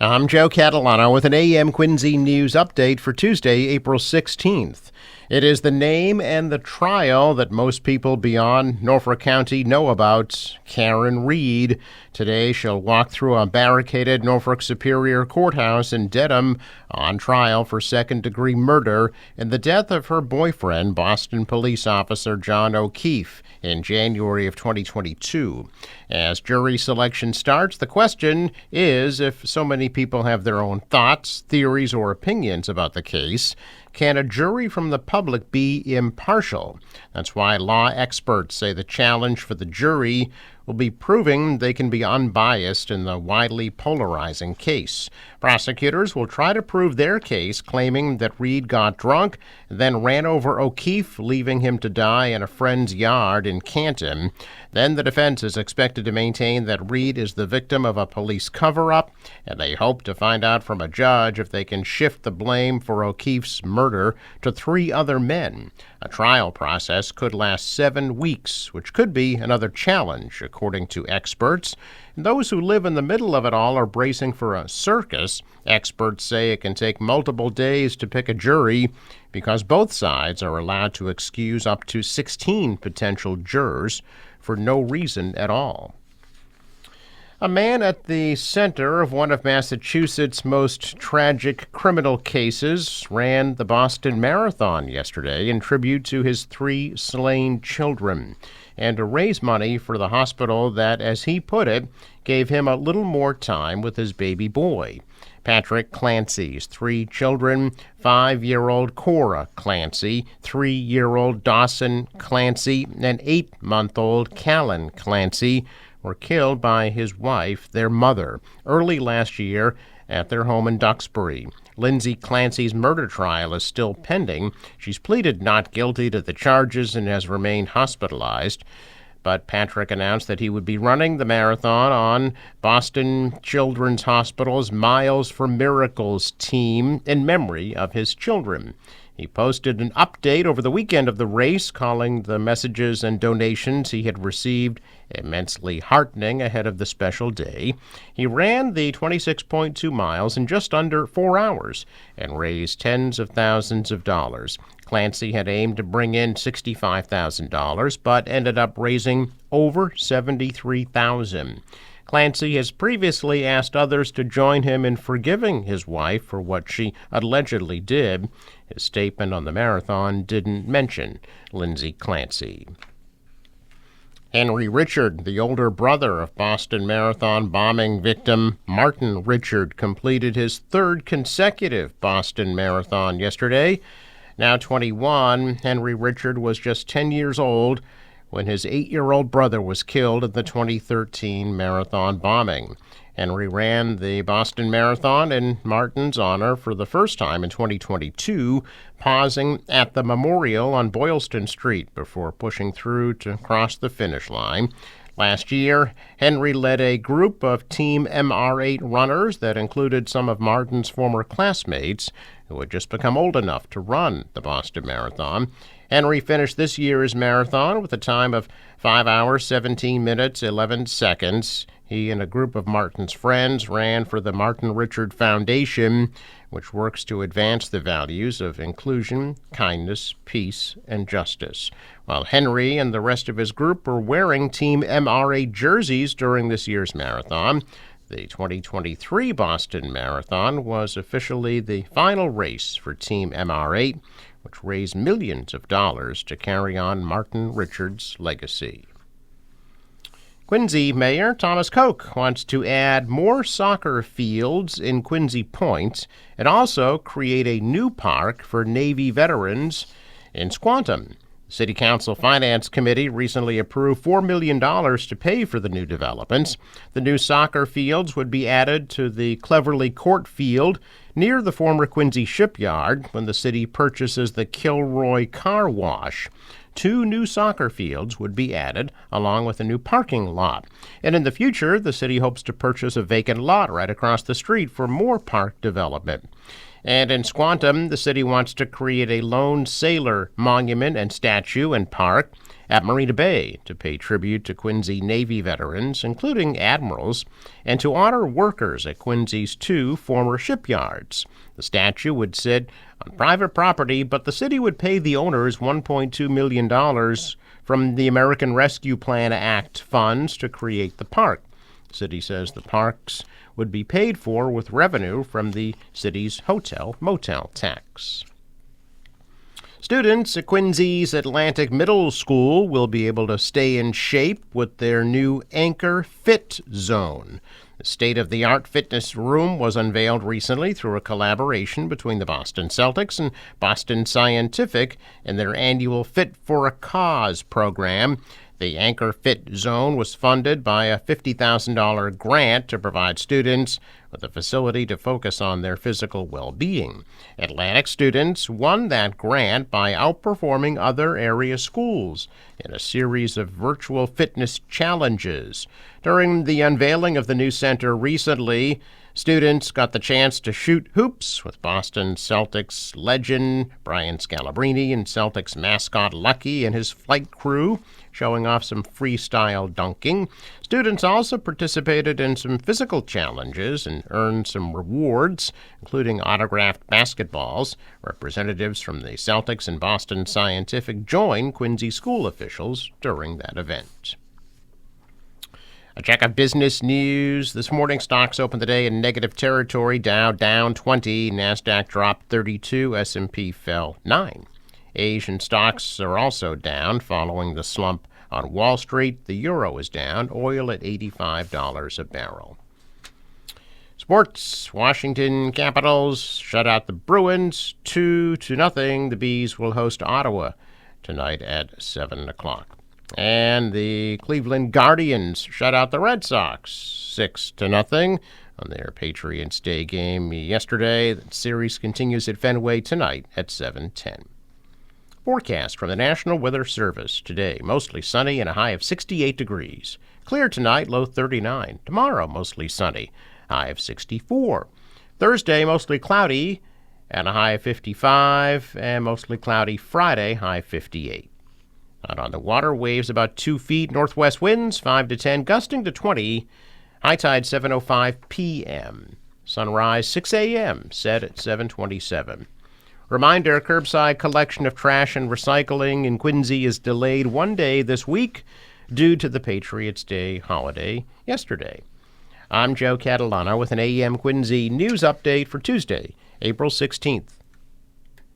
I'm Joe Catalano with an AM Quincy News update for Tuesday, April 16th. It is the name and the trial that most people beyond Norfolk County know about. Karen Reed. Today she'll walk through a barricaded Norfolk Superior Courthouse in Dedham on trial for second-degree murder in the death of her boyfriend, Boston police officer John O'Keefe, in January of 2022. As jury selection starts, the question is, if so many people have their own thoughts, theories, or opinions about the case, can a jury from the public be impartial? That's why law experts say the challenge for the jury will be proving they can be unbiased in the widely polarizing case. Prosecutors will try to prove their case, claiming that Reed got drunk, then ran over O'Keefe, leaving him to die in a friend's yard in Canton. Then the defense is expected to maintain that Reed is the victim of a police cover-up, and they hope to find out from a judge if they can shift the blame for O'Keefe's murder to 3 other men. A trial process could last 7 weeks, which could be another challenge, according to experts. Those who live in the middle of it all are bracing for a circus. Experts say it can take multiple days to pick a jury because both sides are allowed to excuse up to 16 potential jurors for no reason at all. A man at the center of one of Massachusetts' most tragic criminal cases ran the Boston Marathon yesterday in tribute to his 3 slain children and to raise money for the hospital that, as he put it, gave him a little more time with his baby boy. Patrick Clancy's 3 children, 5-year-old Cora Clancy, 3-year-old Dawson Clancy, and 8-month-old Callan Clancy, were killed by his wife, their mother, early last year at their home in Duxbury. Lindsay Clancy's murder trial is still pending. She's pleaded not guilty to the charges and has remained hospitalized. But Patrick announced that he would be running the marathon on Boston Children's Hospital's Miles for Miracles team in memory of his children. He posted an update over the weekend of the race, calling the messages and donations he had received immensely heartening ahead of the special day. He ran the 26.2 miles in just under 4 hours and raised tens of thousands of dollars. Clancy had aimed to bring in $65,000, but ended up raising over $73,000. Clancy has previously asked others to join him in forgiving his wife for what she allegedly did. His statement on the marathon didn't mention Lindsay Clancy. Henry Richard, the older brother of Boston Marathon bombing victim Martin Richard, completed his 3rd consecutive Boston Marathon yesterday. Now 21, Henry Richard was just 10 years old when his 8-year-old brother was killed in the 2013 marathon bombing. Henry ran the Boston Marathon in Martin's honor for the first time in 2022, pausing at the memorial on Boylston Street before pushing through to cross the finish line. Last year, Henry led a group of Team MR8 runners that included some of Martin's former classmates who had just become old enough to run the Boston Marathon. Henry finished this year's marathon with a time of 5 hours, 17 minutes, 11 seconds. He and a group of Martin's friends ran for the Martin Richard Foundation, which works to advance the values of inclusion, kindness, peace, and justice. While Henry and the rest of his group were wearing Team MR8 jerseys during this year's marathon, the 2023 Boston Marathon was officially the final race for Team MR8, which raised millions of dollars to carry on Martin Richard's legacy. Quincy Mayor Thomas Koch wants to add more soccer fields in Quincy Point and also create a new park for Navy veterans in Squantum. The City Council Finance Committee recently approved $4 million to pay for the new developments. The new soccer fields would be added to the Cleverly Court Field near the former Quincy Shipyard when the city purchases the Kilroy Car Wash. 2 new soccer fields would be added, along with a new parking lot. And in the future, the city hopes to purchase a vacant lot right across the street for more park development. And in Squantum, the city wants to create a lone sailor monument and statue and park at Marina Bay to pay tribute to Quincy Navy veterans, including admirals, and to honor workers at Quincy's 2 former shipyards. The statue would sit on private property, but the city would pay the owners $1.2 million from the American Rescue Plan Act funds to create the park. The city says the parks would be paid for with revenue from the city's hotel-motel tax. Students at Quincy's Atlantic Middle School will be able to stay in shape with their new Anchor Fit Zone. The state-of-the-art fitness room was unveiled recently through a collaboration between the Boston Celtics and Boston Scientific in their annual Fit for a Cause program. The Anchor Fit Zone was funded by a $50,000 grant to provide students with a facility to focus on their physical well-being. Atlantic students won that grant by outperforming other area schools in a series of virtual fitness challenges. During the unveiling of the new center recently, students got the chance to shoot hoops with Boston Celtics legend Brian Scalabrine and Celtics mascot Lucky and his flight crew, showing off some freestyle dunking. Students also participated in some physical challenges and earned some rewards, including autographed basketballs. Representatives from the Celtics and Boston Scientific joined Quincy school officials during that event. A check of business news. This morning, stocks opened the day in negative territory. Dow down 20, NASDAQ dropped 32, S&P fell 9. Asian stocks are also down following the slump on Wall Street. The euro is down, oil at $85 a barrel. Sports. Washington Capitals shut out the Bruins 2-0. The Bees will host Ottawa tonight at 7 o'clock. And the Cleveland Guardians shut out the Red Sox 6-0 on their Patriots Day game yesterday. The series continues at Fenway tonight at 7:10. Forecast from the National Weather Service today: mostly sunny and a high of 68 degrees. Clear tonight, low 39. Tomorrow, mostly sunny, high of 64. Thursday, mostly cloudy and a high of 55. And mostly cloudy Friday, high 58. Out on the water, waves about 2 feet. Northwest winds 5 to 10, gusting to 20. High tide 7:05 p.m. Sunrise 6 a.m. set at 7:27. Reminder, curbside collection of trash and recycling in Quincy is delayed 1 day this week due to the Patriots Day holiday yesterday. I'm Joe Catalano with an AM Quincy news update for Tuesday, April 16th.